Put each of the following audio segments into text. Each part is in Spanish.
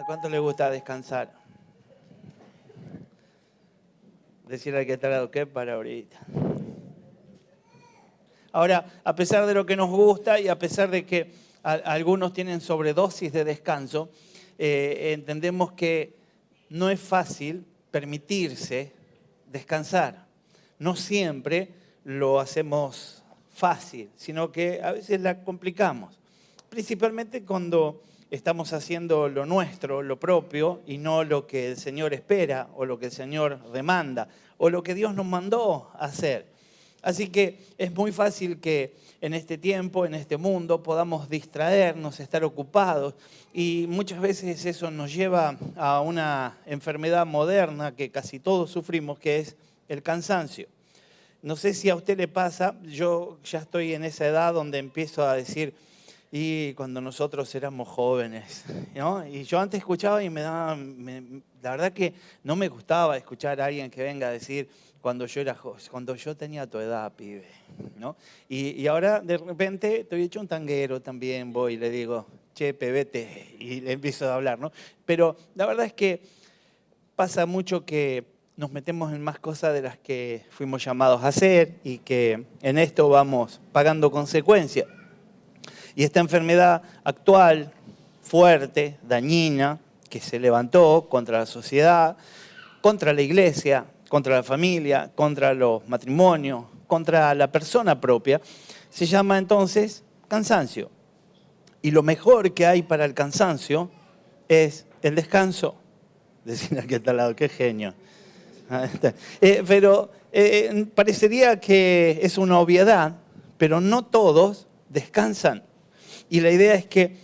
¿A cuánto le gusta descansar? Decirle al que está al lado, ¿qué para ahorita? Ahora, a pesar de lo que nos gusta y a pesar de que algunos tienen sobredosis de descanso, entendemos que no es fácil permitirse descansar. No siempre lo hacemos fácil, sino que a veces la complicamos. Principalmente cuando estamos haciendo lo nuestro, lo propio, y no lo que el Señor espera, o lo que el Señor demanda, o lo que Dios nos mandó hacer. Así que es muy fácil que en este tiempo, en este mundo, podamos distraernos, estar ocupados, y muchas veces eso nos lleva a una enfermedad moderna que casi todos sufrimos, que es el cansancio. No sé si a usted le pasa, yo ya estoy en esa edad donde empiezo a decir, y cuando nosotros éramos jóvenes, ¿no? Y yo antes escuchaba y la verdad que no me gustaba escuchar a alguien que venga a decir, cuando yo tenía tu edad, pibe, ¿no? Y ahora de repente estoy hecho un tanguero también, voy y le digo, che, pebete, y le empiezo a hablar, ¿no? Pero la verdad es que pasa mucho que nos metemos en más cosas de las que fuimos llamados a hacer y que en esto vamos pagando consecuencias. Y esta enfermedad actual, fuerte, dañina, que se levantó contra la sociedad, contra la iglesia, contra la familia, contra los matrimonios, contra la persona propia, se llama entonces cansancio. Y lo mejor que hay para el cansancio es el descanso. Decir aquí está al lado, qué genio. Pero parecería que es una obviedad, pero no todos descansan. Y la idea es que,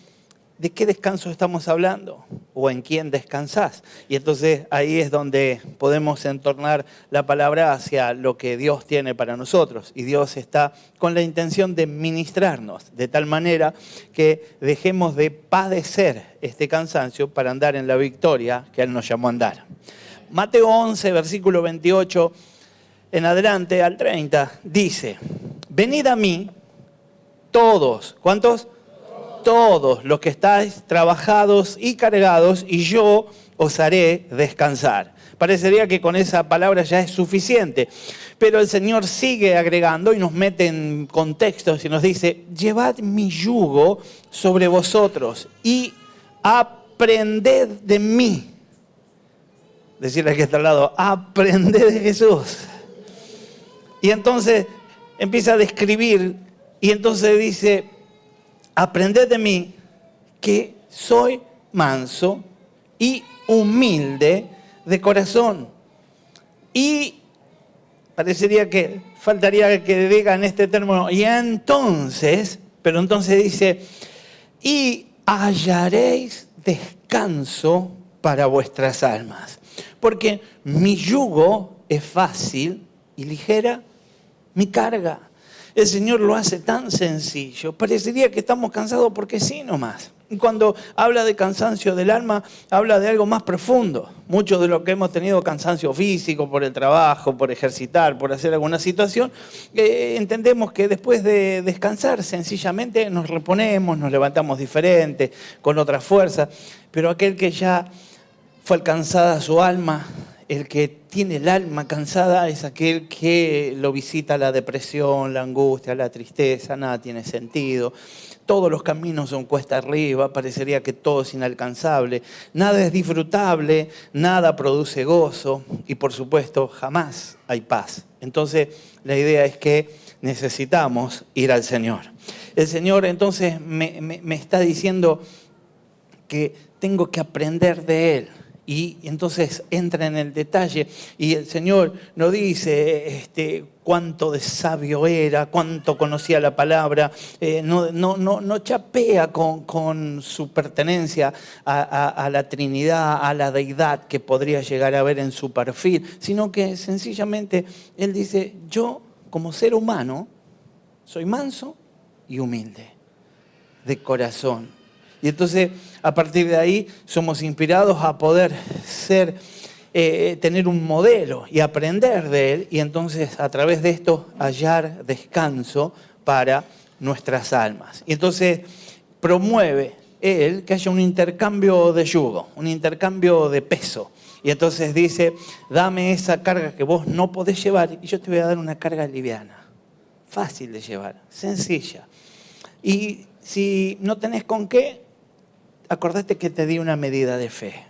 ¿de qué descanso estamos hablando? ¿O en quién descansás? Y entonces ahí es donde podemos entornar la palabra hacia lo que Dios tiene para nosotros. Y Dios está con la intención de ministrarnos, de tal manera que dejemos de padecer este cansancio para andar en la victoria que Él nos llamó a andar. Mateo 11, versículo 28 en adelante al 30, dice, venid a mí todos, ¿cuántos? Todos los que estáis trabajados y cargados, y yo os haré descansar. Parecería que con esa palabra ya es suficiente, pero el Señor sigue agregando y nos mete en contextos y nos dice, llevad mi yugo sobre vosotros y aprended de mí. Decirle al que está al lado, aprended de Jesús. Y entonces empieza a describir y entonces dice, aprended de mí que soy manso y humilde de corazón. Y parecería que faltaría que digan este término, y entonces, pero entonces dice, y hallaréis descanso para vuestras almas. Porque mi yugo es fácil y ligera mi carga. El Señor lo hace tan sencillo. Parecería que estamos cansados porque sí nomás. Y cuando habla de cansancio del alma, habla de algo más profundo. Muchos de los que hemos tenido cansancio físico por el trabajo, por ejercitar, por hacer alguna situación, entendemos que después de descansar sencillamente nos reponemos, nos levantamos diferente, con otra fuerza. Pero aquel que ya fue alcanzada su alma, el que tiene el alma cansada es aquel que lo visita la depresión, la angustia, la tristeza, nada tiene sentido. Todos los caminos son cuesta arriba, parecería que todo es inalcanzable. Nada es disfrutable, nada produce gozo y por supuesto jamás hay paz. Entonces la idea es que necesitamos ir al Señor. El Señor entonces me está diciendo que tengo que aprender de Él. Y entonces entra en el detalle y el Señor nos dice cuánto de sabio era, cuánto conocía la palabra, no chapea con su pertenencia a la Trinidad, a la deidad que podría llegar a ver en su perfil, sino que sencillamente Él dice, yo como ser humano soy manso y humilde de corazón. Y entonces, a partir de ahí, somos inspirados a poder tener un modelo y aprender de él. Y entonces, a través de esto, hallar descanso para nuestras almas. Y entonces, promueve Él que haya un intercambio de yugo, un intercambio de peso. Y entonces dice, dame esa carga que vos no podés llevar y yo te voy a dar una carga liviana, fácil de llevar, sencilla. Y si no tenés con qué, acordate que te di una medida de fe.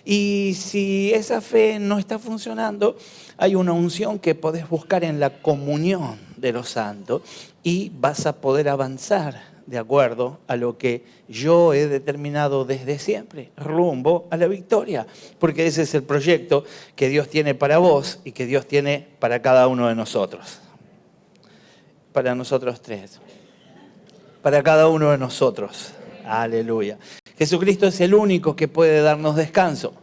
Y si esa fe no está funcionando, hay una unción que podés buscar en la comunión de los santos y vas a poder avanzar de acuerdo a lo que yo he determinado desde siempre, rumbo a la victoria. Porque ese es el proyecto que Dios tiene para vos y que Dios tiene para cada uno de nosotros. Para nosotros tres. Para cada uno de nosotros. Aleluya. Jesucristo es el único que puede darnos descanso.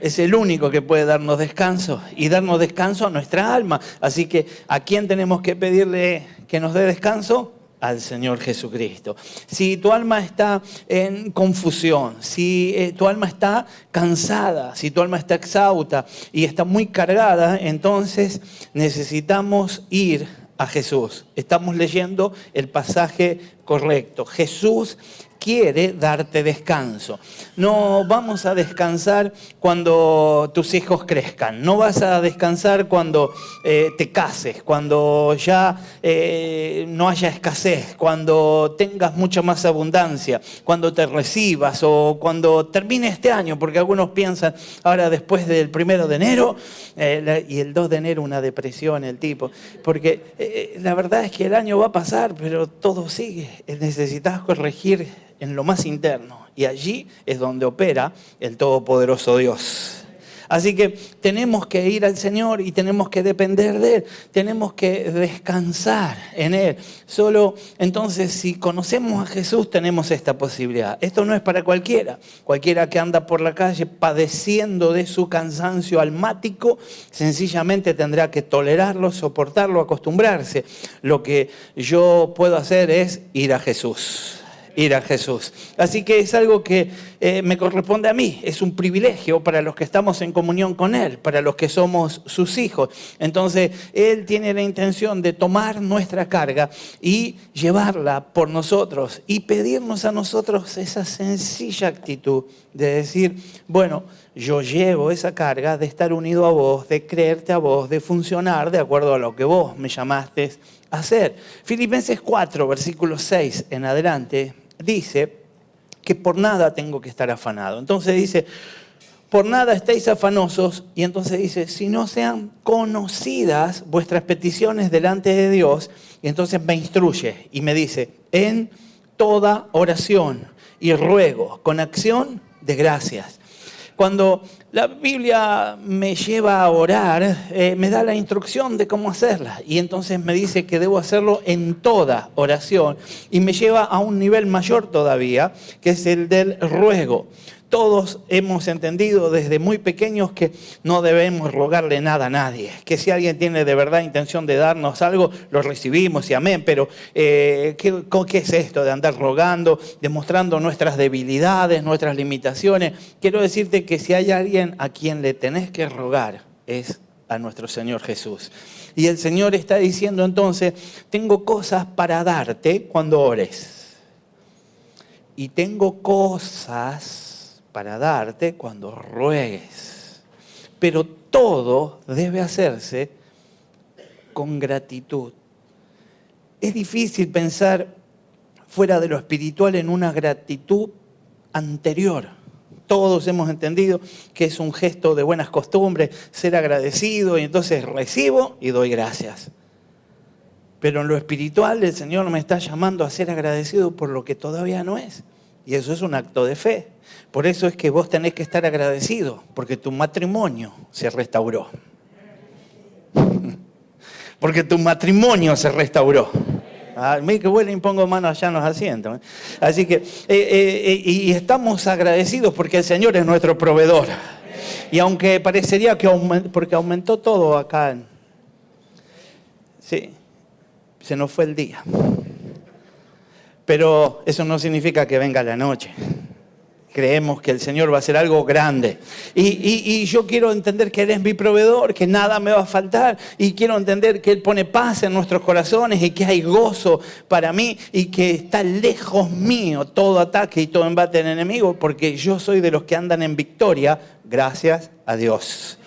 Es el único que puede darnos descanso y darnos descanso a nuestra alma. Así que, ¿a quién tenemos que pedirle que nos dé descanso? Al Señor Jesucristo. Si tu alma está en confusión, si tu alma está cansada, si tu alma está exhausta y está muy cargada, entonces necesitamos ir a Jesús. Estamos leyendo el pasaje correcto. Jesús quiere darte descanso. No vamos a descansar cuando tus hijos crezcan. No vas a descansar cuando te cases, cuando ya no haya escasez, cuando tengas mucha más abundancia, cuando te recibas o cuando termine este año, porque algunos piensan, ahora después del 1 de enero y el 2 de enero una depresión el tipo, porque la verdad es que el año va a pasar, pero todo sigue. Necesitas corregir en lo más interno. Y allí es donde opera el Todopoderoso Dios. Así que tenemos que ir al Señor y tenemos que depender de Él. Tenemos que descansar en Él. Solo entonces, si conocemos a Jesús, tenemos esta posibilidad. Esto no es para cualquiera. Cualquiera que anda por la calle padeciendo de su cansancio almático, sencillamente tendrá que tolerarlo, soportarlo, acostumbrarse. Lo que yo puedo hacer es ir a Jesús. Ir a Jesús. Así que es algo que me corresponde a mí. Es un privilegio para los que estamos en comunión con Él, para los que somos sus hijos. Entonces, Él tiene la intención de tomar nuestra carga y llevarla por nosotros y pedirnos a nosotros esa sencilla actitud de decir, bueno, yo llevo esa carga de estar unido a vos, de creerte a vos, de funcionar de acuerdo a lo que vos me llamaste a hacer. Filipenses 4, versículo 6 en adelante, dice que por nada tengo que estar afanado. Entonces dice, por nada estéis afanosos. Y entonces dice, si no sean conocidas vuestras peticiones delante de Dios. Y entonces me instruye y me dice, en toda oración y ruego, con acción de gracias. Cuando la Biblia me lleva a orar, me da la instrucción de cómo hacerla. Y entonces me dice que debo hacerlo en toda oración. Y me lleva a un nivel mayor todavía, que es el del ruego. Todos hemos entendido desde muy pequeños que no debemos rogarle nada a nadie. Que si alguien tiene de verdad intención de darnos algo, lo recibimos y amén. Pero ¿qué es esto de andar rogando, demostrando nuestras debilidades, nuestras limitaciones? Quiero decirte que si hay alguien a quien le tenés que rogar, es a nuestro Señor Jesús. Y el Señor está diciendo entonces, tengo cosas para darte cuando ores. Y tengo cosas para darte cuando ruegues. Pero todo debe hacerse con gratitud. Es difícil pensar fuera de lo espiritual en una gratitud anterior. Todos hemos entendido que es un gesto de buenas costumbres, ser agradecido, y entonces recibo y doy gracias. Pero en lo espiritual el Señor me está llamando a ser agradecido por lo que todavía no es. Y eso es un acto de fe. Por eso es que vos tenés que estar agradecido, porque tu matrimonio se restauró. Porque tu matrimonio se restauró. A mí que vuelven y pongo manos allá en los asientos. Así que, y estamos agradecidos porque el Señor es nuestro proveedor. Y aunque parecería que porque aumentó todo acá, sí, se nos fue el día. Pero eso no significa que venga la noche. creemos que el Señor va a hacer algo grande. Y yo quiero entender que Él es mi proveedor, que nada me va a faltar. Y quiero entender que Él pone paz en nuestros corazones y que hay gozo para mí y que está lejos mío todo ataque y todo embate del enemigo, porque yo soy de los que andan en victoria, gracias a Dios.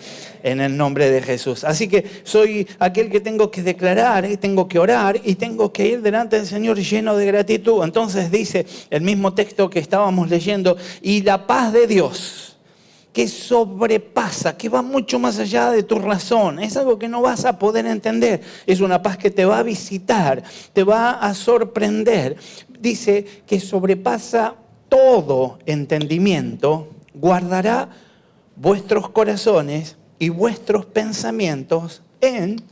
En el nombre de Jesús. Así que soy aquel que tengo que declarar, tengo que orar y tengo que ir delante del Señor lleno de gratitud. Entonces dice el mismo texto que estábamos leyendo, y la paz de Dios, que sobrepasa, que va mucho más allá de tu razón. Es algo que no vas a poder entender. Es una paz que te va a visitar, te va a sorprender. Dice que sobrepasa todo entendimiento, guardará vuestros corazones y vuestros pensamientos en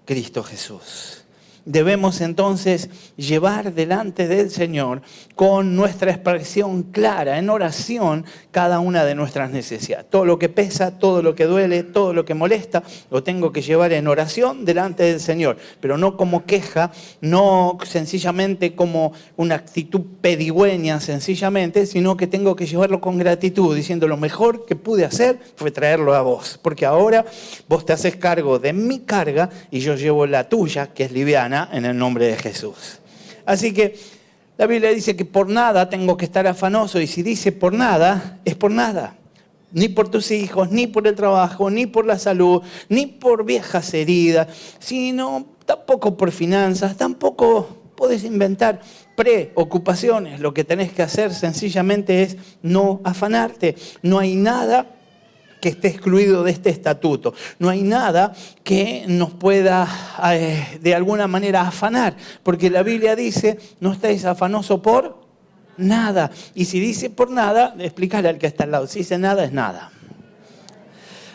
Cristo Jesús. Debemos entonces llevar delante del Señor con nuestra expresión clara, en oración, cada una de nuestras necesidades. Todo lo que pesa, todo lo que duele, todo lo que molesta, lo tengo que llevar en oración delante del Señor. Pero no como queja, no sencillamente como una actitud pedigüeña, sencillamente, sino que tengo que llevarlo con gratitud, diciendo lo mejor que pude hacer fue traerlo a vos. Porque ahora vos te haces cargo de mi carga y yo llevo la tuya, que es liviana, en el nombre de Jesús. Así que la Biblia dice que por nada tengo que estar afanoso, y si dice por nada, es por nada. Ni por tus hijos, ni por el trabajo, ni por la salud, ni por viejas heridas, sino tampoco por finanzas, tampoco podés inventar preocupaciones. Lo que tenés que hacer sencillamente es no afanarte. No hay nada que esté excluido de este estatuto. No hay nada que nos pueda de alguna manera afanar, porque la Biblia dice, no estéis afanosos por nada. Y si dice por nada, explícale al que está al lado, si dice nada es nada.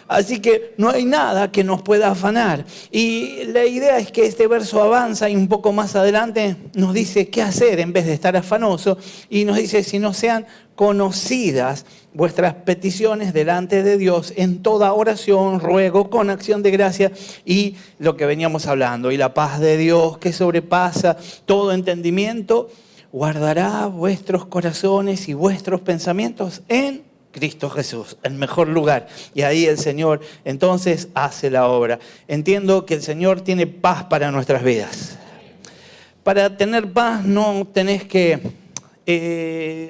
Así que no hay nada que nos pueda afanar. Y la idea es que este verso avanza y un poco más adelante nos dice qué hacer en vez de estar afanoso. Y nos dice, si no sean conocidas vuestras peticiones delante de Dios en toda oración, ruego, con acción de gracia, y lo que veníamos hablando. Y la paz de Dios, que sobrepasa todo entendimiento, guardará vuestros corazones y vuestros pensamientos en Cristo Jesús, el mejor lugar. Y ahí el Señor entonces hace la obra. Entiendo que el Señor tiene paz para nuestras vidas. Para tener paz no tenés que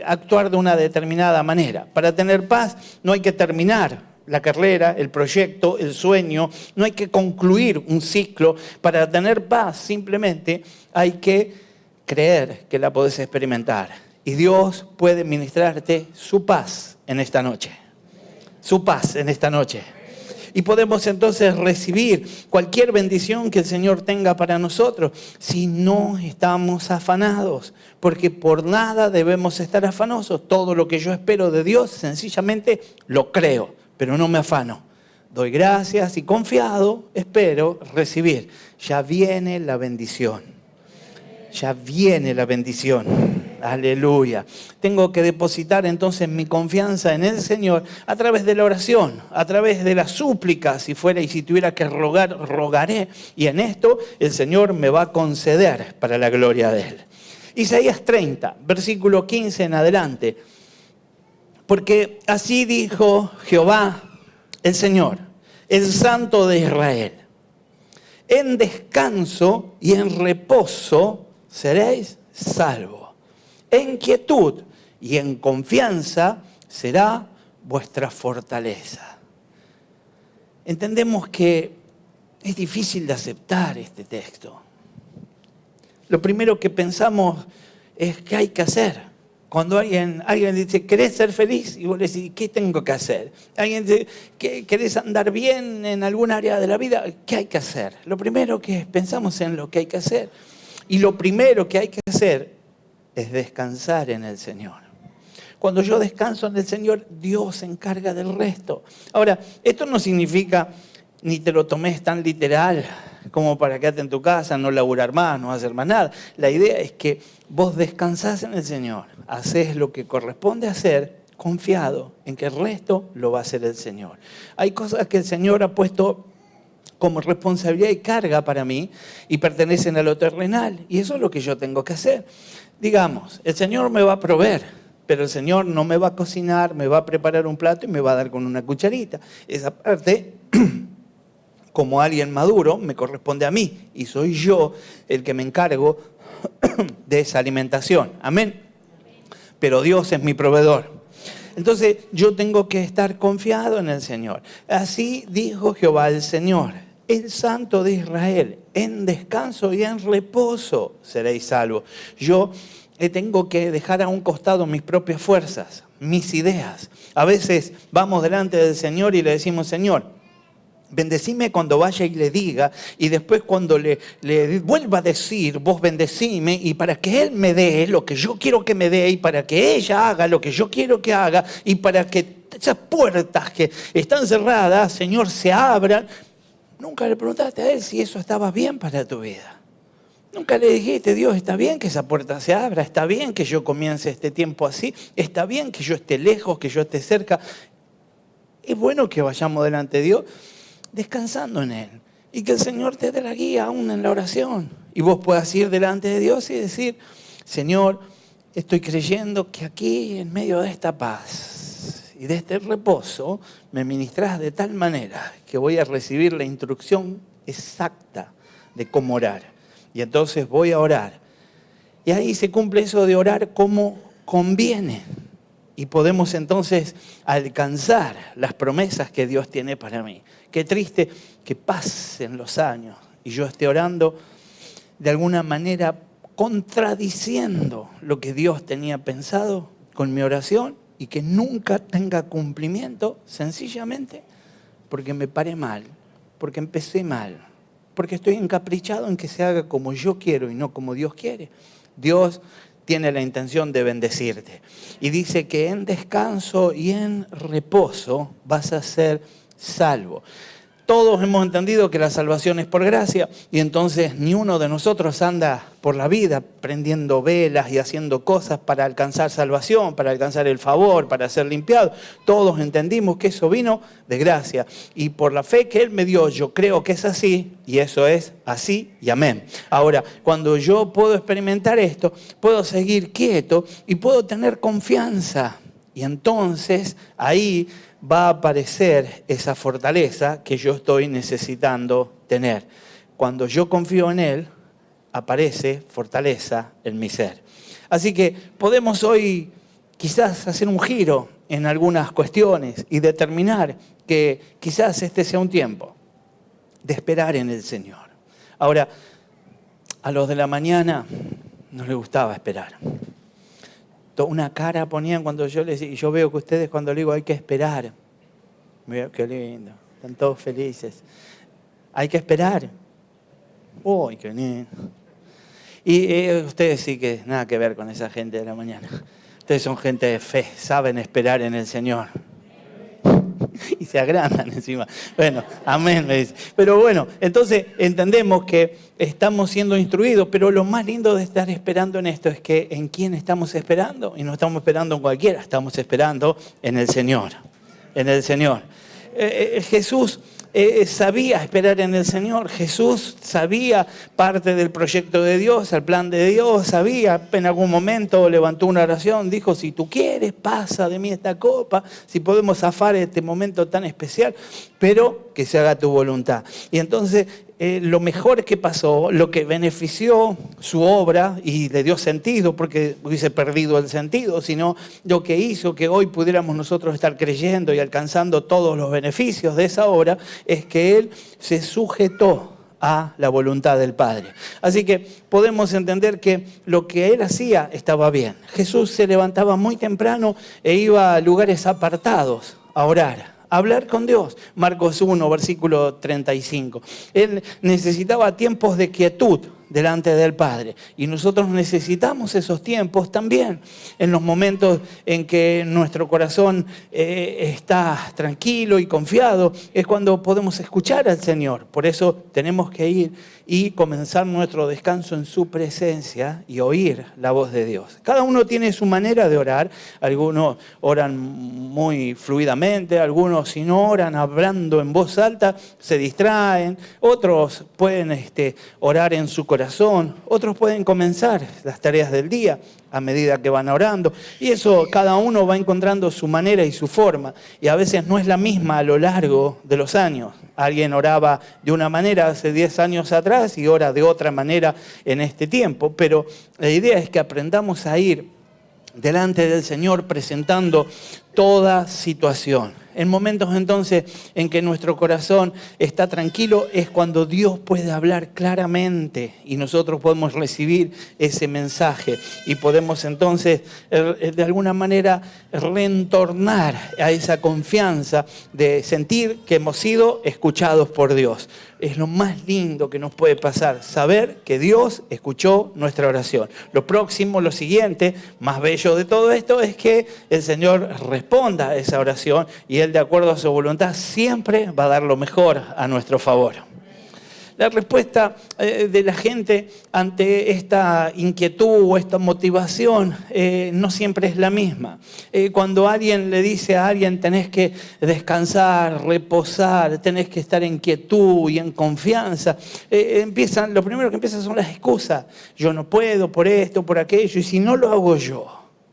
actuar de una determinada manera. Para tener paz no hay que terminar la carrera, el proyecto, el sueño. No hay que concluir un ciclo. Para tener paz simplemente hay que creer que la podés experimentar. Y Dios puede ministrarte su paz en esta noche. Su paz en esta noche. Y podemos entonces recibir cualquier bendición que el Señor tenga para nosotros si no estamos afanados. Porque por nada debemos estar afanosos. Todo lo que yo espero de Dios, sencillamente lo creo, pero no me afano. Doy gracias y confiado espero recibir. Ya viene la bendición. Ya viene la bendición. Aleluya. Tengo que depositar entonces mi confianza en el Señor a través de la oración, a través de la súplica. Si fuera y si tuviera que rogar, rogaré. Y en esto el Señor me va a conceder para la gloria de Él. Isaías 30, versículo 15 en adelante. Porque así dijo Jehová, el Señor, el Santo de Israel. En descanso y en reposo seréis salvos. En quietud y en confianza será vuestra fortaleza. Entendemos que es difícil de aceptar este texto. Lo primero que pensamos es qué hay que hacer. Cuando alguien dice, ¿querés ser feliz? Y vos le decís, ¿qué tengo que hacer? Alguien dice, ¿querés andar bien en algún área de la vida? ¿Qué hay que hacer? Lo primero que pensamos en lo que hay que hacer. Y lo primero que hay que hacer es descansar en el Señor. Cuando yo descanso en el Señor, Dios se encarga del resto. Ahora, esto no significa, ni te lo tomes tan literal, como para quedarte en tu casa, no laburar más, no hacer más nada. La idea es que vos descansás en el Señor, haces lo que corresponde hacer, confiado en que el resto lo va a hacer el Señor. Hay cosas que el Señor ha puesto como responsabilidad y carga para mí y pertenecen a lo terrenal. Y eso es lo que yo tengo que hacer. Digamos, el Señor me va a proveer, pero el Señor no me va a cocinar, me va a preparar un plato y me va a dar con una cucharita. Esa parte, como alguien maduro, me corresponde a mí y soy yo el que me encargo de esa alimentación. Amén. Pero Dios es mi proveedor. Entonces yo tengo que estar confiado en el Señor. Así dijo Jehová el Señor, el Santo de Israel, en descanso y en reposo seréis salvos. Yo tengo que dejar a un costado mis propias fuerzas, mis ideas. A veces vamos delante del Señor y le decimos, Señor, bendecime cuando vaya y le diga, y después cuando le vuelva a decir, vos bendecime, y para que Él me dé lo que yo quiero que me dé, y para que ella haga lo que yo quiero que haga, y para que esas puertas que están cerradas, Señor, se abran. Nunca le preguntaste a Él si eso estaba bien para tu vida. Nunca le dijiste, Dios, está bien que esa puerta se abra, está bien que yo comience este tiempo así, está bien que yo esté lejos, que yo esté cerca. Es bueno que vayamos delante de Dios descansando en Él y que el Señor te dé la guía aún en la oración y vos puedas ir delante de Dios y decir, Señor, estoy creyendo que aquí en medio de esta paz y de este reposo me ministrás de tal manera que voy a recibir la instrucción exacta de cómo orar y entonces voy a orar y ahí se cumple eso de orar como conviene. Y podemos entonces alcanzar las promesas que Dios tiene para mí. Qué triste que pasen los años y yo esté orando de alguna manera contradiciendo lo que Dios tenía pensado con mi oración y que nunca tenga cumplimiento sencillamente porque me paré mal, porque empecé mal, porque estoy encaprichado en que se haga como yo quiero y no como Dios quiere. Dios tiene la intención de bendecirte. Y dice que en descanso y en reposo vas a ser salvo. Todos hemos entendido que la salvación es por gracia y entonces ni uno de nosotros anda por la vida prendiendo velas y haciendo cosas para alcanzar salvación, para alcanzar el favor, para ser limpiado. Todos entendimos que eso vino de gracia y por la fe que Él me dio yo creo que es así y eso es así y amén. Ahora, cuando yo puedo experimentar esto, puedo seguir quieto y puedo tener confianza y entonces ahí va a aparecer esa fortaleza que yo estoy necesitando tener. Cuando yo confío en Él, aparece fortaleza en mi ser. Así que podemos hoy quizás hacer un giro en algunas cuestiones y determinar que quizás este sea un tiempo de esperar en el Señor. Ahora, a los de la mañana no les gustaba esperar. Una cara ponían cuando yo les digo, y yo veo que ustedes cuando les digo hay que esperar, mira qué lindo, están todos felices, hay que esperar, uy, qué lindo. Y ustedes sí que nada que ver con esa gente de la mañana, ustedes son gente de fe, saben esperar en el Señor. Y se agrandan encima. Bueno, amén, me dice. Pero bueno, entonces entendemos que estamos siendo instruidos, pero lo más lindo de estar esperando en esto es que ¿en quién estamos esperando? Y no estamos esperando en cualquiera, estamos esperando en el Señor. En el Señor. Jesús sabía esperar en el Señor. Jesús sabía parte del proyecto de Dios, el plan de Dios. Sabía, en algún momento levantó una oración, dijo, si tú quieres, pasa de mí esta copa, si podemos zafar este momento tan especial, pero que se haga tu voluntad. Y entonces lo mejor que pasó, lo que benefició su obra y le dio sentido, porque hubiese perdido el sentido, sino lo que hizo que hoy pudiéramos nosotros estar creyendo y alcanzando todos los beneficios de esa obra, es que Él se sujetó a la voluntad del Padre. Así que podemos entender que lo que Él hacía estaba bien. Jesús se levantaba muy temprano e iba a lugares apartados a orar, a hablar con Dios. Marcos 1, versículo 35. Él necesitaba tiempos de quietud delante del Padre. Y nosotros necesitamos esos tiempos también. En los momentos en que nuestro corazón está tranquilo y confiado, es cuando podemos escuchar al Señor. Por eso tenemos que ir y comenzar nuestro descanso en su presencia y oír la voz de Dios. Cada uno tiene su manera de orar. Algunos oran muy fluidamente, algunos si no oran hablando en voz alta se distraen, otros pueden orar en su corazón corazón, otros pueden comenzar las tareas del día a medida que van orando. Y eso cada uno va encontrando su manera y su forma. Y a veces no es la misma a lo largo de los años. Alguien oraba de una manera hace 10 años atrás y ora de otra manera en este tiempo. Pero la idea es que aprendamos a ir delante del Señor presentando toda situación. En momentos entonces en que nuestro corazón está tranquilo es cuando Dios puede hablar claramente y nosotros podemos recibir ese mensaje y podemos entonces de alguna manera retornar a esa confianza de sentir que hemos sido escuchados por Dios. Es lo más lindo que nos puede pasar, saber que Dios escuchó nuestra oración. Lo próximo, lo siguiente, más bello de todo esto es que el Señor responda a esa oración y Él, de acuerdo a su voluntad, siempre va a dar lo mejor a nuestro favor. La respuesta de la gente ante esta inquietud o esta motivación no siempre es la misma. Cuando alguien le dice a alguien tenés que descansar, reposar, tenés que estar en quietud y en confianza, lo primero que empiezan son las excusas. Yo no puedo por esto, por aquello, y si no lo hago yo,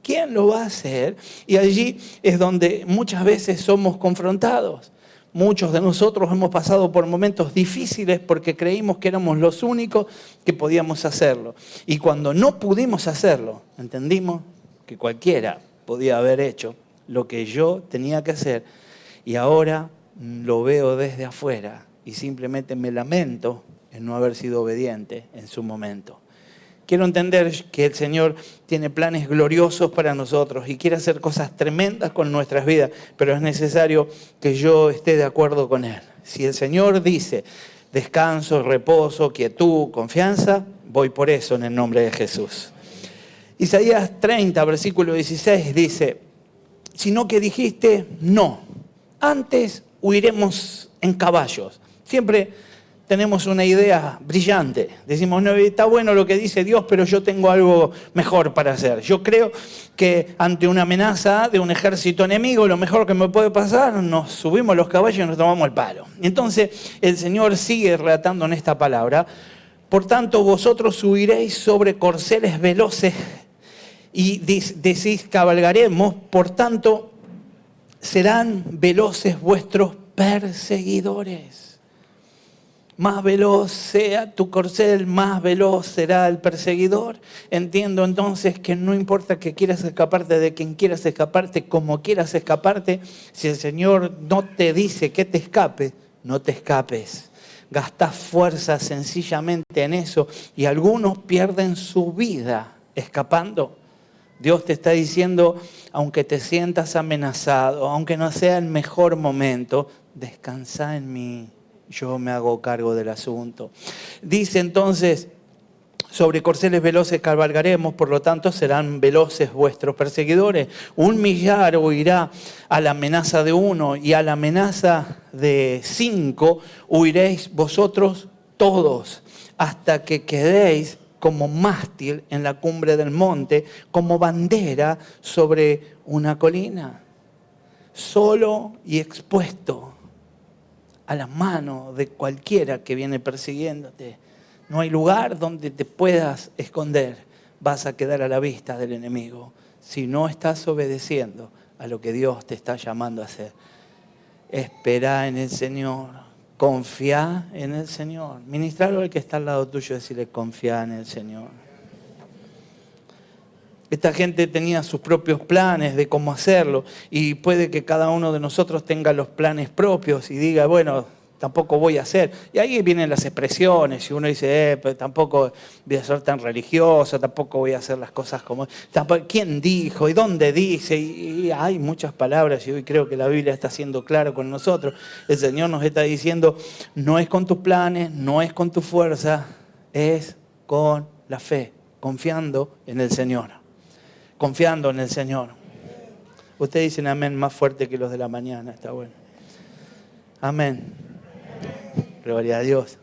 ¿quién lo va a hacer? Y allí es donde muchas veces somos confrontados. Muchos de nosotros hemos pasado por momentos difíciles porque creímos que éramos los únicos que podíamos hacerlo. Y cuando no pudimos hacerlo, entendimos que cualquiera podía haber hecho lo que yo tenía que hacer. Y ahora lo veo desde afuera y simplemente me lamento en no haber sido obediente en su momento. Quiero entender que el Señor tiene planes gloriosos para nosotros y quiere hacer cosas tremendas con nuestras vidas, pero es necesario que yo esté de acuerdo con Él. Si el Señor dice descanso, reposo, quietud, confianza, voy por eso en el nombre de Jesús. Isaías 30, versículo 16 dice, sino que dijiste no, antes huiremos en caballos. Siempre tenemos una idea brillante. Decimos, no, está bueno lo que dice Dios, pero yo tengo algo mejor para hacer. Yo creo que ante una amenaza de un ejército enemigo, lo mejor que me puede pasar, nos subimos a los caballos y nos tomamos el palo. Entonces el Señor sigue relatando en esta palabra, por tanto vosotros subiréis sobre corceles veloces y decís cabalgaremos, por tanto serán veloces vuestros perseguidores. Más veloz sea tu corcel, más veloz será el perseguidor. Entiendo entonces que no importa que quieras escaparte de quien quieras escaparte, como quieras escaparte, si el Señor no te dice que te escapes, no te escapes. Gastás fuerza sencillamente en eso y algunos pierden su vida escapando. Dios te está diciendo, aunque te sientas amenazado, aunque no sea el mejor momento, descansa en mí. Yo me hago cargo del asunto. Dice entonces, sobre corceles veloces cabalgaremos, por lo tanto serán veloces vuestros perseguidores. 1.000.000 huirá a la amenaza de 1 y a la amenaza de 5 huiréis vosotros todos, hasta que quedéis como mástil en la cumbre del monte, como bandera sobre una colina, solo y expuesto a la mano de cualquiera que viene persiguiéndote. No hay lugar donde te puedas esconder. Vas a quedar a la vista del enemigo si no estás obedeciendo a lo que Dios te está llamando a hacer. Espera en el Señor. Confía en el Señor. Ministrarlo al que está al lado tuyo, decirle, confía en el Señor. Esta gente tenía sus propios planes de cómo hacerlo y puede que cada uno de nosotros tenga los planes propios y diga, bueno, tampoco voy a hacer. Y ahí vienen las expresiones y uno dice, pero tampoco voy a ser tan religioso, tampoco voy a hacer las cosas como... ¿Quién dijo? ¿Y dónde dice? Y hay muchas palabras y hoy creo que la Biblia está siendo clara con nosotros. El Señor nos está diciendo, no es con tus planes, no es con tu fuerza, es con la fe, confiando en el Señor. Confiando en el Señor. Ustedes dicen amén más fuerte que los de la mañana, está bueno. Amén. Gloria a Dios.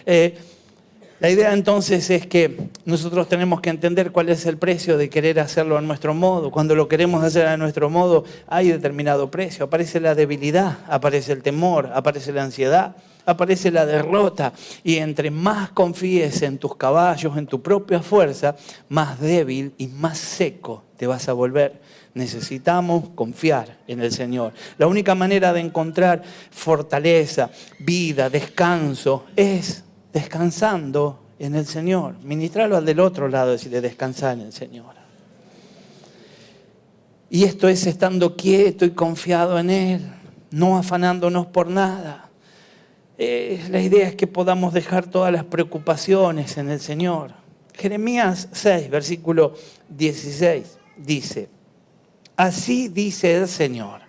La idea entonces es que nosotros tenemos que entender cuál es el precio de querer hacerlo a nuestro modo. Cuando lo queremos hacer a nuestro modo, hay determinado precio. Aparece la debilidad, aparece el temor, aparece la ansiedad, aparece la derrota. Y entre más confíes en tus caballos, en tu propia fuerza, más débil y más seco te vas a volver. Necesitamos confiar en el Señor. La única manera de encontrar fortaleza, vida, descanso, es descansando en el Señor. Ministrarlo al del otro lado, decirle descansar en el Señor. Y esto es estando quieto y confiado en Él, no afanándonos por nada. La idea es que podamos dejar todas las preocupaciones en el Señor. Jeremías 6, versículo 16, dice: así dice el Señor,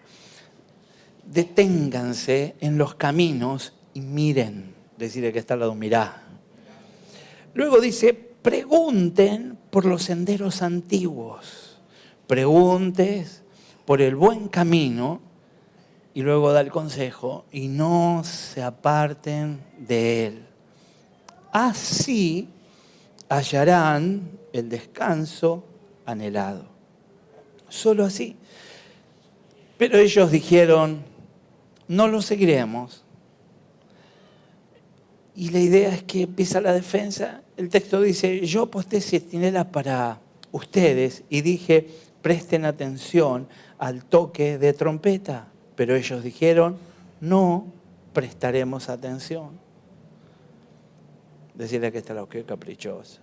deténganse en los caminos y miren. Decirle que está al lado, mirá. Luego dice, pregunten por los senderos antiguos. Preguntes por el buen camino y luego da el consejo y no se aparten de él. Así hallarán el descanso anhelado. Solo así. Pero ellos dijeron, no lo seguiremos. Y la idea es que empieza la defensa. El texto dice, yo aposté centinelas para ustedes y dije, presten atención al toque de trompeta. Pero ellos dijeron, no prestaremos atención. Decirle que está lo que caprichoso.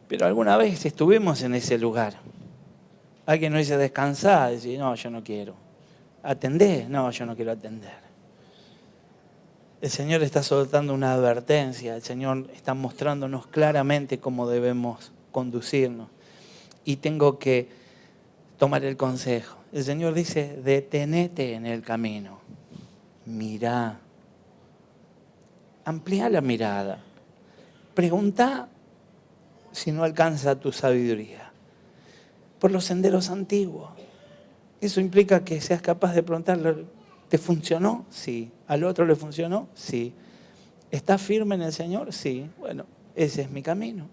Pero alguna vez estuvimos en ese lugar. Alguien nos dice descansar, dice, no, yo no quiero. ¿Atendés? No, yo no quiero atender. El Señor está soltando una advertencia, el Señor está mostrándonos claramente cómo debemos conducirnos. Y tengo que tomar el consejo. El Señor dice, detenete en el camino, mirá, amplía la mirada, pregunta si no alcanza tu sabiduría, por los senderos antiguos. Eso implica que seas capaz de preguntarle, ¿te funcionó? Sí. ¿Al otro le funcionó? Sí. ¿Estás firme en el Señor? Sí. Bueno, ese es mi camino.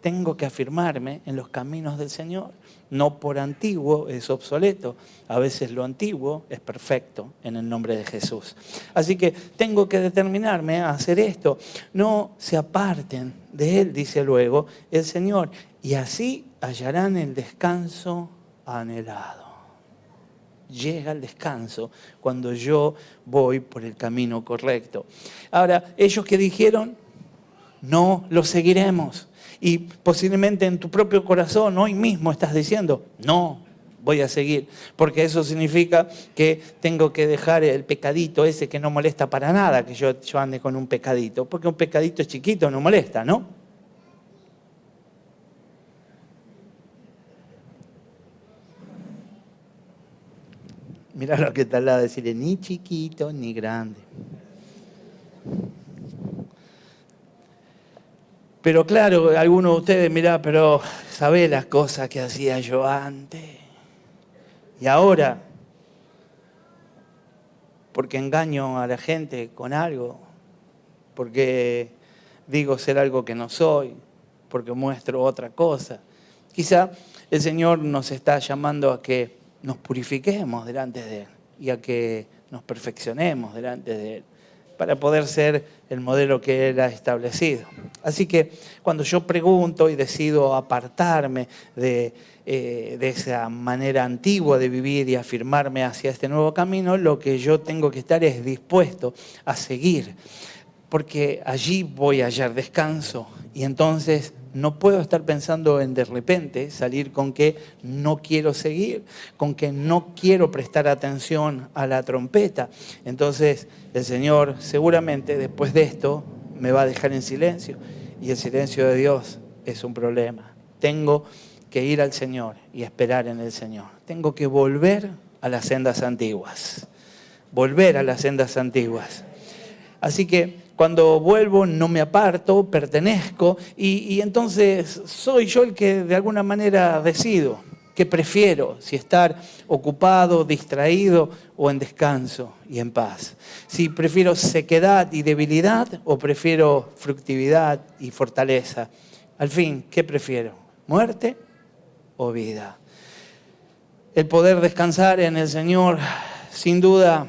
Tengo que afirmarme en los caminos del Señor. No por antiguo es obsoleto. A veces lo antiguo es perfecto en el nombre de Jesús. Así que tengo que determinarme a hacer esto. No se aparten de Él, dice luego el Señor. Y así hallarán el descanso anhelado. Llega el descanso cuando yo voy por el camino correcto. Ahora, ellos que dijeron, no lo seguiremos. Y posiblemente en tu propio corazón hoy mismo estás diciendo, no, voy a seguir. Porque eso significa que tengo que dejar el pecadito ese que no molesta para nada, que yo ande con un pecadito. Porque un pecadito chiquito no molesta, ¿no? Mirá lo que está al lado, decirle, ni chiquito ni grande. Pero claro, algunos de ustedes, mirá, pero ¿sabés las cosas que hacía yo antes? Y ahora, porque engaño a la gente con algo, porque digo ser algo que no soy, porque muestro otra cosa. Quizá el Señor nos está llamando a que nos purifiquemos delante de Él y a que nos perfeccionemos delante de Él para poder ser el modelo que Él ha establecido. Así que cuando yo pregunto y decido apartarme de esa manera antigua de vivir y afirmarme hacia este nuevo camino, lo que yo tengo que estar es dispuesto a seguir, porque allí voy a hallar descanso y entonces no puedo estar pensando en de repente salir con que no quiero seguir, con que no quiero prestar atención a la trompeta. Entonces el Señor seguramente después de esto me va a dejar en silencio y el silencio de Dios es un problema. Tengo que ir al Señor y esperar en el Señor. Tengo que volver a las sendas antiguas. Volver a las sendas antiguas. Así que cuando vuelvo no me aparto, pertenezco y entonces soy yo el que de alguna manera decido qué prefiero, si estar ocupado, distraído o en descanso y en paz. Si prefiero sequedad y debilidad o prefiero fructividad y fortaleza. Al fin, ¿qué prefiero? ¿Muerte o vida? El poder descansar en el Señor sin duda,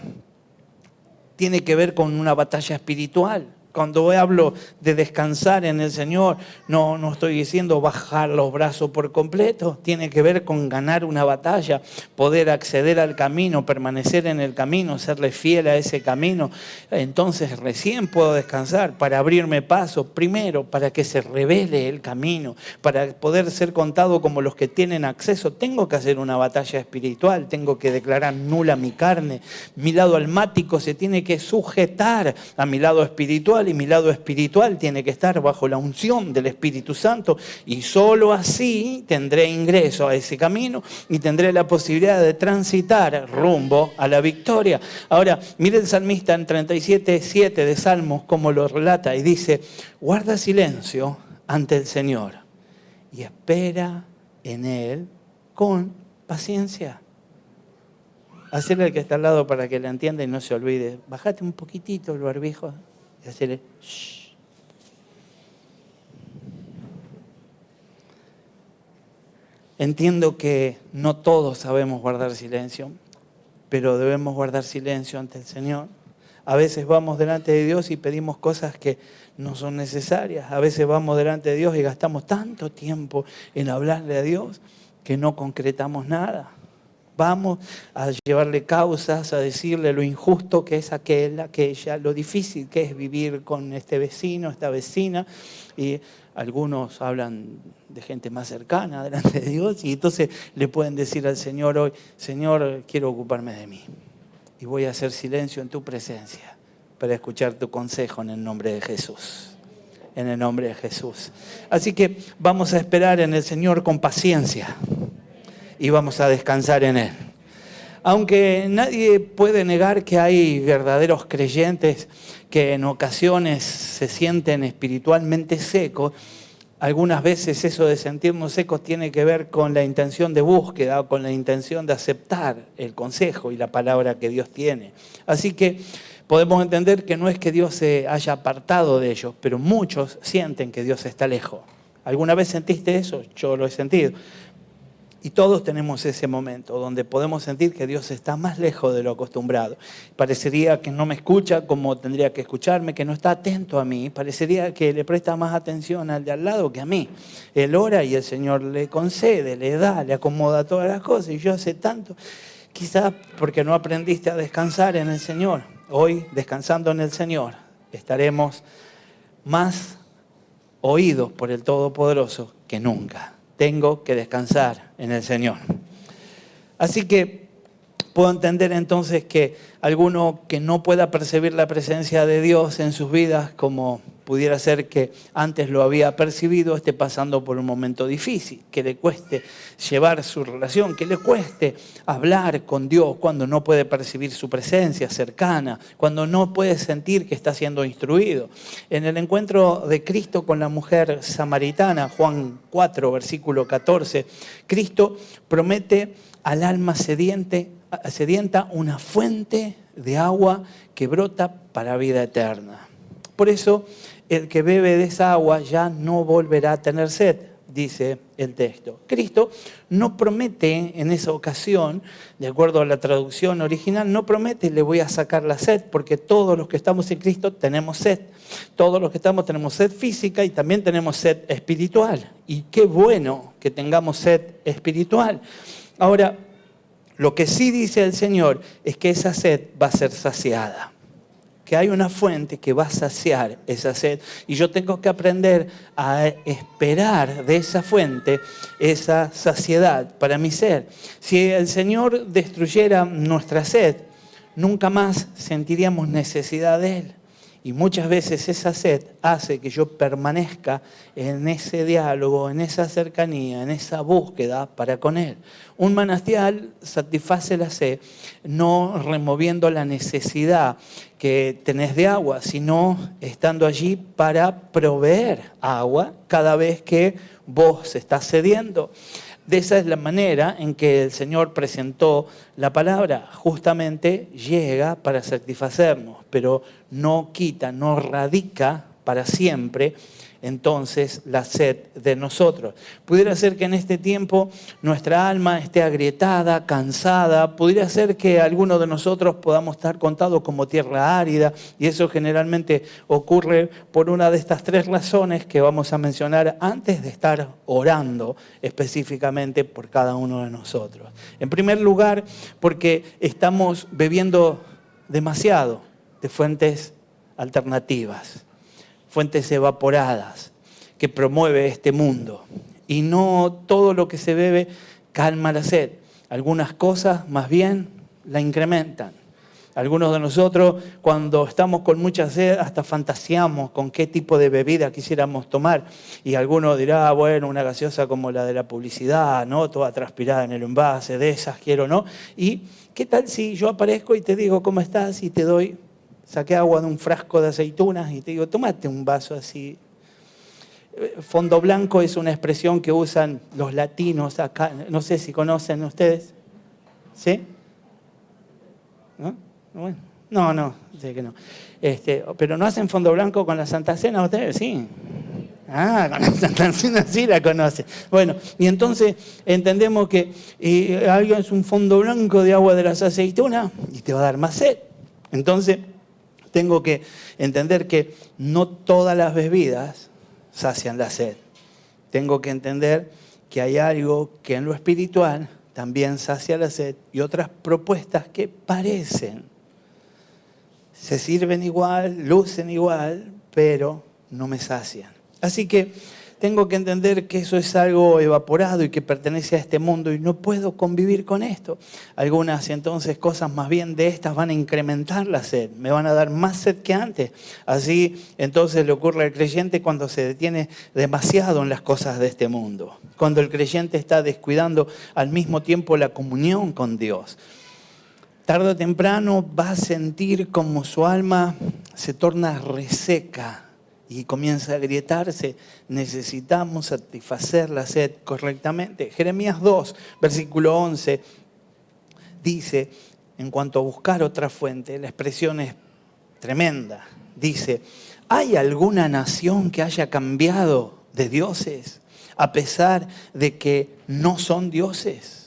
tiene que ver con una batalla espiritual. Cuando hablo de descansar en el Señor, no estoy diciendo bajar los brazos por completo. Tiene que ver con ganar una batalla, poder acceder al camino, permanecer en el camino, serle fiel a ese camino. Entonces recién puedo descansar para abrirme paso. Primero, para que se revele el camino, para poder ser contado como los que tienen acceso. Tengo que hacer una batalla espiritual, tengo que declarar nula mi carne. Mi lado almático se tiene que sujetar a mi lado espiritual. Y mi lado espiritual tiene que estar bajo la unción del Espíritu Santo, y solo así tendré ingreso a ese camino y tendré la posibilidad de transitar rumbo a la victoria. Ahora, mire el salmista en 37:7 de Salmos como lo relata y dice: guarda silencio ante el Señor y espera en Él con paciencia. Hacerle al que está al lado para que le entienda y no se olvide. Bájate un poquitito el barbijo. Y hacerle shh. Entiendo que no todos sabemos guardar silencio, pero debemos guardar silencio ante el Señor. A veces vamos delante de Dios y pedimos cosas que no son necesarias. A veces vamos delante de Dios y gastamos tanto tiempo en hablarle a Dios que no concretamos nada. Vamos a llevarle causas, a decirle lo injusto que es aquel, aquella, lo difícil que es vivir con este vecino, esta vecina. Y algunos hablan de gente más cercana delante de Dios y entonces le pueden decir al Señor hoy: Señor, quiero ocuparme de mí y voy a hacer silencio en tu presencia para escuchar tu consejo en el nombre de Jesús. En el nombre de Jesús. Así que vamos a esperar en el Señor con paciencia. Y vamos a descansar en Él. Aunque nadie puede negar que hay verdaderos creyentes que en ocasiones se sienten espiritualmente secos, algunas veces eso de sentirnos secos tiene que ver con la intención de búsqueda o con la intención de aceptar el consejo y la palabra que Dios tiene. Así que podemos entender que no es que Dios se haya apartado de ellos, pero muchos sienten que Dios está lejos. ¿Alguna vez sentiste eso? Yo lo he sentido. Y todos tenemos ese momento donde podemos sentir que Dios está más lejos de lo acostumbrado. Parecería que no me escucha como tendría que escucharme, que no está atento a mí. Parecería que le presta más atención al de al lado que a mí. Él ora y el Señor le concede, le da, le acomoda todas las cosas. Y yo hace tanto, quizás porque no aprendiste a descansar en el Señor. Hoy, descansando en el Señor, estaremos más oídos por el Todopoderoso que nunca. Tengo que descansar en el Señor. Así que puedo entender entonces que alguno que no pueda percibir la presencia de Dios en sus vidas, como pudiera ser que antes lo había percibido, esté pasando por un momento difícil, que le cueste llevar su relación, que le cueste hablar con Dios cuando no puede percibir su presencia cercana, cuando no puede sentir que está siendo instruido. En el encuentro de Cristo con la mujer samaritana, Juan 4, versículo 14, Cristo promete al alma sedienta una fuente de agua que brota para vida eterna. Por eso, el que bebe de esa agua ya no volverá a tener sed, dice el texto. Cristo no promete en esa ocasión, de acuerdo a la traducción original, no promete le voy a sacar la sed, porque todos los que estamos en Cristo tenemos sed. Todos los que estamos tenemos sed física y también tenemos sed espiritual. Y qué bueno que tengamos sed espiritual. Ahora, lo que sí dice el Señor es que esa sed va a ser saciada. Que hay una fuente que va a saciar esa sed y yo tengo que aprender a esperar de esa fuente esa saciedad para mi ser. Si el Señor destruyera nuestra sed, nunca más sentiríamos necesidad de Él. Y muchas veces esa sed hace que yo permanezca en ese diálogo, en esa cercanía, en esa búsqueda para con Él. Un manantial satisface la sed no removiendo la necesidad que tenés de agua, sino estando allí para proveer agua cada vez que vos estás sediento. De esa es la manera en que el Señor presentó la palabra. Justamente llega para satisfacernos, pero no quita, no radica para siempre entonces la sed de nosotros. Pudiera ser que en este tiempo nuestra alma esté agrietada, cansada, pudiera ser que algunos de nosotros podamos estar contados como tierra árida, y eso generalmente ocurre por una de estas tres razones que vamos a mencionar antes de estar orando específicamente por cada uno de nosotros. En primer lugar, porque estamos bebiendo demasiado de fuentes alternativas, fuentes evaporadas que promueve este mundo. Y no todo lo que se bebe calma la sed. Algunas cosas más bien la incrementan. Algunos de nosotros, cuando estamos con mucha sed, hasta fantaseamos con qué tipo de bebida quisiéramos tomar. Y alguno dirá, bueno, una gaseosa como la de la publicidad, ¿no? Toda transpirada en el envase, de esas quiero, ¿no? ¿Y qué tal si yo aparezco y te digo, ¿cómo estás? Y te doy, saqué agua de un frasco de aceitunas y te digo, tómate un vaso así. Fondo blanco es una expresión que usan los latinos acá. No sé si conocen ustedes. ¿Sí? ¿No? Bueno, no, sé que no. Pero ¿no hacen fondo blanco con la Santa Cena ustedes? Sí. Ah, con la Santa Cena sí la conocen. Bueno, y entonces entendemos que algo es un fondo blanco de agua de las aceitunas y te va a dar más sed. Entonces, tengo que entender que no todas las bebidas sacian la sed. Tengo que entender que hay algo que en lo espiritual también sacia la sed y otras propuestas que parecen, se sirven igual, lucen igual, pero no me sacian. Así que tengo que entender que eso es algo evaporado y que pertenece a este mundo y no puedo convivir con esto. Algunas entonces cosas más bien de estas van a incrementar la sed, me van a dar más sed que antes. Así entonces le ocurre al creyente cuando se detiene demasiado en las cosas de este mundo, cuando el creyente está descuidando al mismo tiempo la comunión con Dios. Tarde o temprano va a sentir como su alma se torna reseca y comienza a agrietarse. Necesitamos satisfacer la sed correctamente. Jeremías 2, versículo 11, dice, en cuanto a buscar otra fuente, la expresión es tremenda. Dice, ¿hay alguna nación que haya cambiado de dioses a pesar de que no son dioses?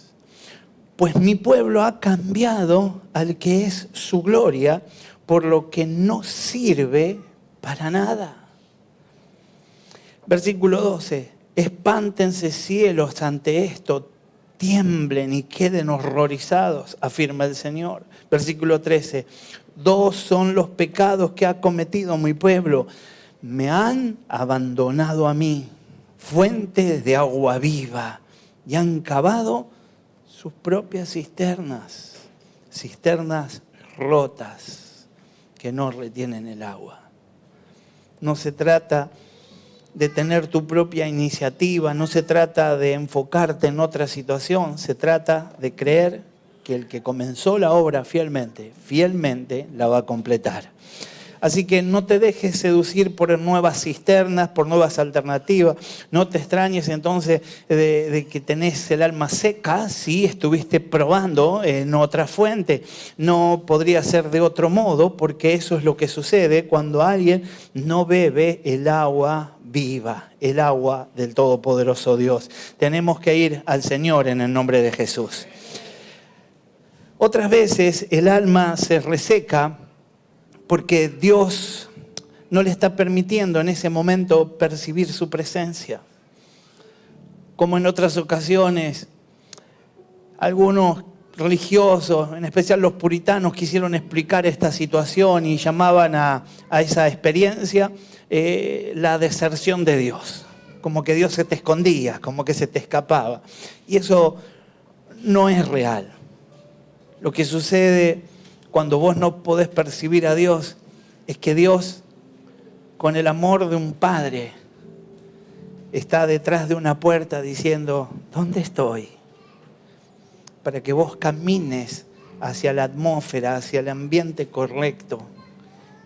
Pues mi pueblo ha cambiado al que es su gloria, por lo que no sirve para nada. Versículo 12, espántense cielos ante esto, tiemblen y queden horrorizados, afirma el Señor. Versículo 13, 2 son los pecados que ha cometido mi pueblo. Me han abandonado a mí, fuentes de agua viva, y han cavado sus propias cisternas, cisternas rotas que no retienen el agua. No se trata de tener tu propia iniciativa, no se trata de enfocarte en otra situación, se trata de creer que el que comenzó la obra fielmente la va a completar. Así que no te dejes seducir por nuevas cisternas, por nuevas alternativas. No te extrañes entonces de que tenés el alma seca si estuviste probando en otra fuente. No podría ser de otro modo, porque eso es lo que sucede cuando alguien no bebe el agua viva, el agua del Todopoderoso Dios. Tenemos que ir al Señor en el nombre de Jesús. Otras veces el alma se reseca porque Dios no le está permitiendo en ese momento percibir su presencia. Como en otras ocasiones, algunos religiosos, en especial los puritanos, quisieron explicar esta situación y llamaban a esa experiencia la deserción de Dios. Como que Dios se te escondía, como que se te escapaba. Y eso no es real. Lo que sucede cuando vos no podés percibir a Dios es que Dios, con el amor de un padre, está detrás de una puerta diciendo, ¿dónde estoy? Para que vos camines hacia la atmósfera, hacia el ambiente correcto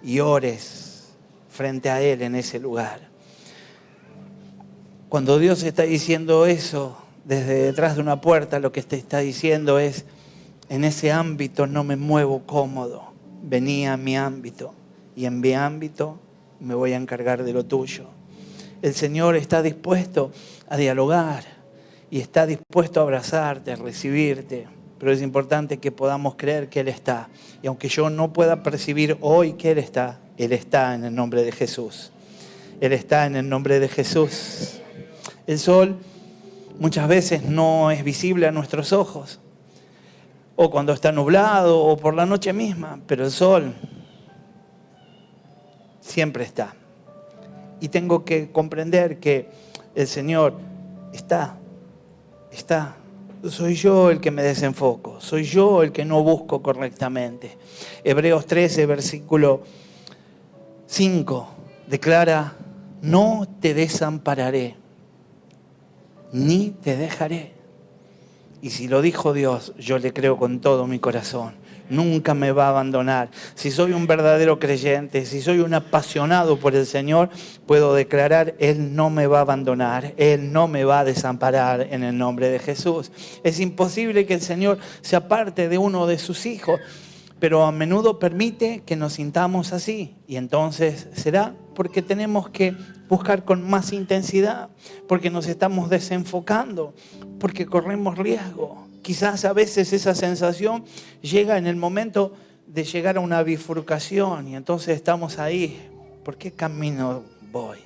y ores frente a Él en ese lugar. Cuando Dios está diciendo eso, desde detrás de una puerta, lo que te está diciendo es, en ese ámbito no me muevo cómodo. Vení a mi ámbito y en mi ámbito me voy a encargar de lo tuyo. El Señor está dispuesto a dialogar y está dispuesto a abrazarte, a recibirte. Pero es importante que podamos creer que Él está. Y aunque yo no pueda percibir hoy que Él está en el nombre de Jesús. Él está en el nombre de Jesús. El sol muchas veces no es visible a nuestros ojos, o cuando está nublado, o por la noche misma, pero el sol siempre está. Y tengo que comprender que el Señor está. Soy yo el que me desenfoco, soy yo el que no busco correctamente. Hebreos 13, versículo 5, declara: no te desampararé, ni te dejaré. Y si lo dijo Dios, yo le creo con todo mi corazón. Nunca me va a abandonar. Si soy un verdadero creyente, si soy un apasionado por el Señor, puedo declarar: Él no me va a abandonar, Él no me va a desamparar en el nombre de Jesús. Es imposible que el Señor se aparte de uno de sus hijos, pero a menudo permite que nos sintamos así. Y entonces será porque tenemos que buscar con más intensidad, porque nos estamos desenfocando, porque corremos riesgo. Quizás a veces esa sensación llega en el momento de llegar a una bifurcación y entonces estamos ahí. ¿Por qué camino voy?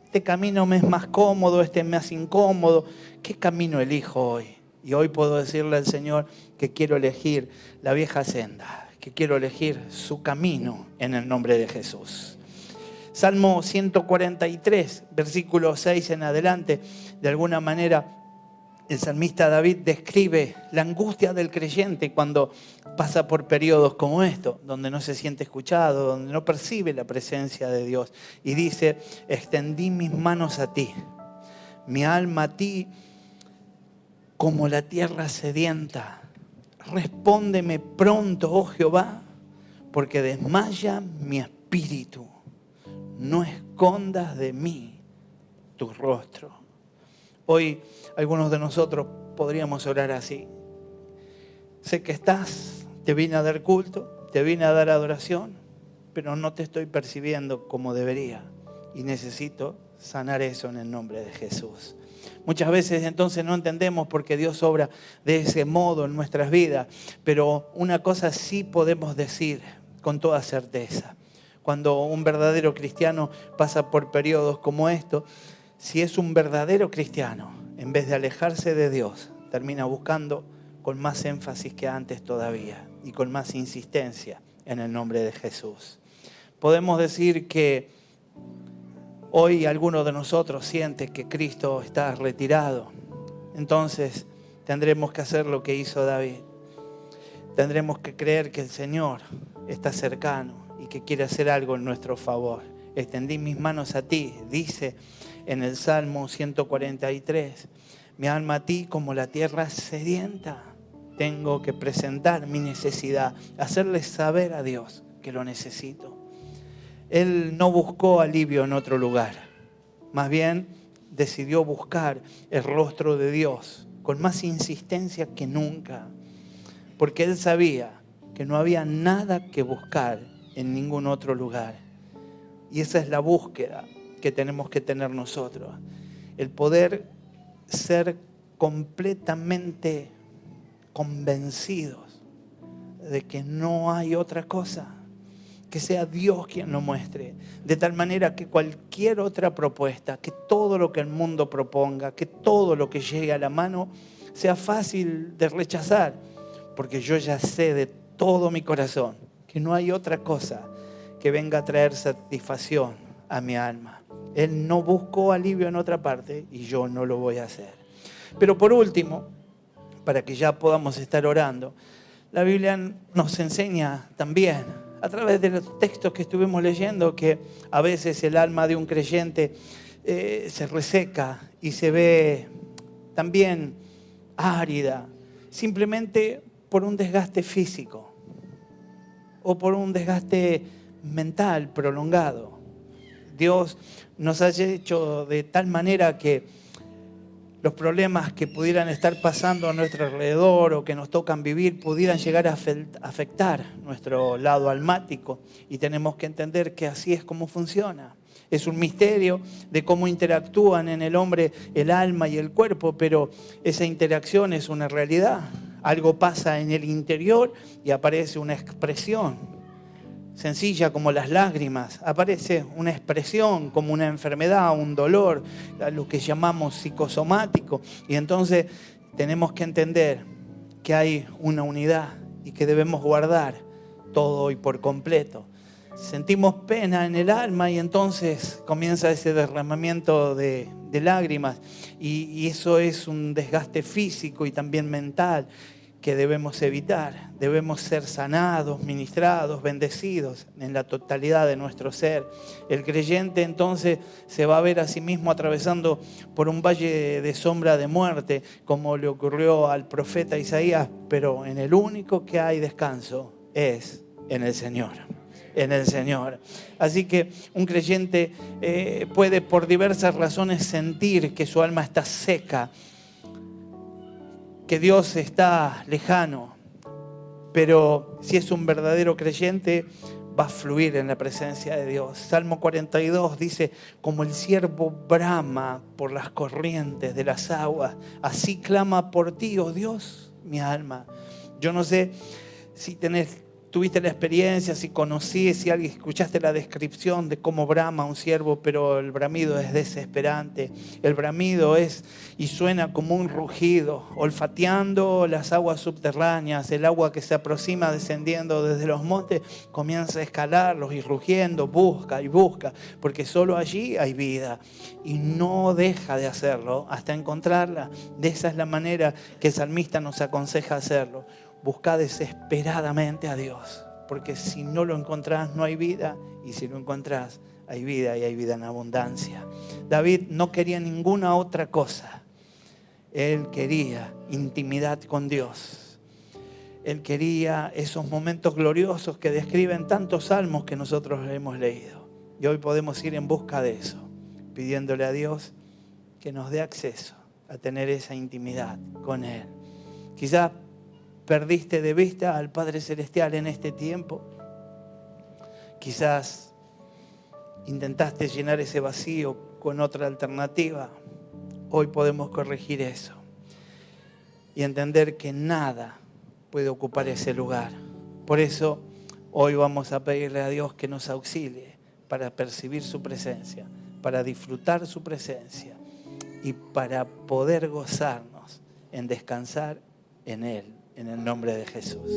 Este camino me es más cómodo, este es más incómodo. ¿Qué camino elijo hoy? Y hoy puedo decirle al Señor que quiero elegir la vieja senda, que quiero elegir su camino en el nombre de Jesús. Salmo 143, versículo 6 en adelante, de alguna manera el salmista David describe la angustia del creyente cuando pasa por periodos como estos, donde no se siente escuchado, donde no percibe la presencia de Dios. Y dice: extendí mis manos a ti, mi alma a ti como la tierra sedienta. Respóndeme pronto, oh Jehová, porque desmaya mi espíritu. No escondas de mí tu rostro. Hoy algunos de nosotros podríamos orar así: sé que estás, te vine a dar culto, te vine a dar adoración, pero no te estoy percibiendo como debería y necesito sanar eso en el nombre de Jesús. Muchas veces entonces no entendemos por qué Dios obra de ese modo en nuestras vidas, pero una cosa sí podemos decir con toda certeza: cuando un verdadero cristiano pasa por periodos como estos, si es un verdadero cristiano, en vez de alejarse de Dios, termina buscando con más énfasis que antes todavía y con más insistencia en el nombre de Jesús. Podemos decir que hoy alguno de nosotros siente que Cristo está retirado. Entonces tendremos que hacer lo que hizo David. Tendremos que creer que el Señor está cercano y que quiere hacer algo en nuestro favor. Extendí mis manos a ti, dice en el Salmo 143. Mi alma a ti como la tierra sedienta. Tengo que presentar mi necesidad, hacerle saber a Dios que lo necesito. Él no buscó alivio en otro lugar, más bien decidió buscar el rostro de Dios con más insistencia que nunca, porque él sabía que no había nada que buscar en ningún otro lugar. Y esa es la búsqueda que tenemos que tener nosotros, el poder ser completamente convencidos de que no hay otra cosa, que sea Dios quien lo muestre, de tal manera que cualquier otra propuesta, que todo lo que el mundo proponga, que todo lo que llegue a la mano sea fácil de rechazar, porque yo ya sé de todo mi corazón que no hay otra cosa que venga a traer satisfacción a mi alma. Él no buscó alivio en otra parte y yo no lo voy a hacer. Pero por último, para que ya podamos estar orando, la Biblia nos enseña también, a través de los textos que estuvimos leyendo, que a veces el alma de un creyente se reseca y se ve también árida, simplemente por un desgaste físico o por un desgaste mental prolongado. Dios nos ha hecho de tal manera que los problemas que pudieran estar pasando a nuestro alrededor o que nos tocan vivir pudieran llegar a afectar nuestro lado almático, y tenemos que entender que así es como funciona. Es un misterio de cómo interactúan en el hombre el alma y el cuerpo, pero esa interacción es una realidad. Algo pasa en el interior y aparece una expresión sencilla como las lágrimas. Aparece una expresión como una enfermedad, un dolor, lo que llamamos psicosomático. Y entonces tenemos que entender que hay una unidad y que debemos guardar todo y por completo. Sentimos pena en el alma y entonces comienza ese derramamiento de lágrimas y eso es un desgaste físico y también mental que debemos evitar. Debemos ser sanados, ministrados, bendecidos en la totalidad de nuestro ser. El creyente entonces se va a ver a sí mismo atravesando por un valle de sombra de muerte, como le ocurrió al profeta Isaías, pero en el único que hay descanso es en el Señor. En el Señor. Así que un creyente puede por diversas razones sentir que su alma está seca, que Dios está lejano, pero si es un verdadero creyente va a fluir en la presencia de Dios. Salmo 42 dice: como el ciervo brama por las corrientes de las aguas, así clama por ti, oh Dios, mi alma. Yo no sé si tuviste la experiencia, si si alguien escuchaste la descripción de cómo brama un ciervo, pero el bramido es desesperante. El bramido es y suena como un rugido, olfateando las aguas subterráneas, el agua que se aproxima descendiendo desde los montes, comienza a escalarlos y rugiendo, busca y busca, porque solo allí hay vida y no deja de hacerlo hasta encontrarla. De esa es la manera que el salmista nos aconseja hacerlo. Busca desesperadamente a Dios, porque si no lo encontrás no hay vida, y si lo encontrás hay vida, y hay vida en abundancia. David no quería ninguna otra cosa. Él quería intimidad con Dios. Él quería esos momentos gloriosos que describen tantos salmos que nosotros hemos leído. Y hoy podemos ir en busca de eso, pidiéndole a Dios que nos dé acceso a tener esa intimidad con Él. Quizás perdiste de vista al Padre Celestial en este tiempo. Quizás intentaste llenar ese vacío con otra alternativa. Hoy podemos corregir eso y entender que nada puede ocupar ese lugar. Por eso hoy vamos a pedirle a Dios que nos auxilie para percibir su presencia, para disfrutar su presencia y para poder gozarnos en descansar en Él. En el nombre de Jesús.